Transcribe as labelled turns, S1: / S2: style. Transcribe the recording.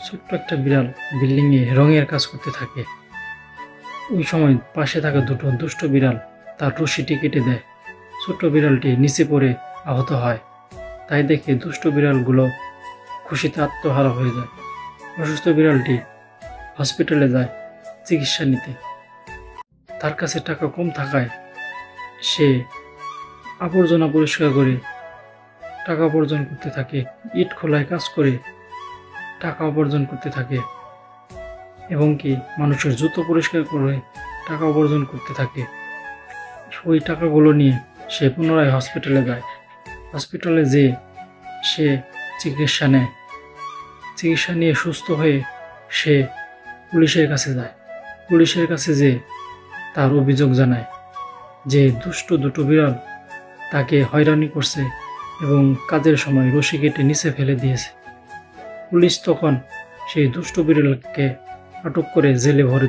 S1: ছোট্ট একটা বিড়াল বিল্ডিংয়ে রঙের কাজ করতে থাকে। ওই সময় পাশে থাকা দুটো দুষ্ট বিড়াল তার রশিটি কেটে দেয়। ছোট্ট বিড়ালটি নিচে পড়ে আহত হয়। তাই দেখে দুষ্ট বিড়ালগুলো খুশিতে আত্মহারা হয়ে যায়। অসুস্থ বিড়ালটি হসপিটালে যায় চিকিৎসা নিতে। তার কাছে টাকা কম থাকায় সে আবর্জনা পরিষ্কার করে টাকা উপার্জন করতে থাকে। ইট খোলায় কাজ করে টাকা উপার্জন করতে থাকে এবং কি মানুষের জুতো পরিষ্কার করে টাকা উপার্জন করতে থাকে। ওই টাকাগুলো নিয়ে সে পুনরায় হসপিটালে যায়। হসপিটালে যেয়ে সে চিকিৎসা নেয়। চিকিৎসা নিয়ে সুস্থ হয়ে সে পুলিশের কাছে যায়। পুলিশের কাছে যেয়ে তার অভিযোগ জানায় যে দুষ্ট দুটো বিড়াল তাকে হয়রানি করছে এবং কাজের সময় রশি কেটে নিচে ফেলে দিয়েছে। পুলিশ তখন সেই দুষ্ট বিড়ালকে আটক করে জেলে ভরে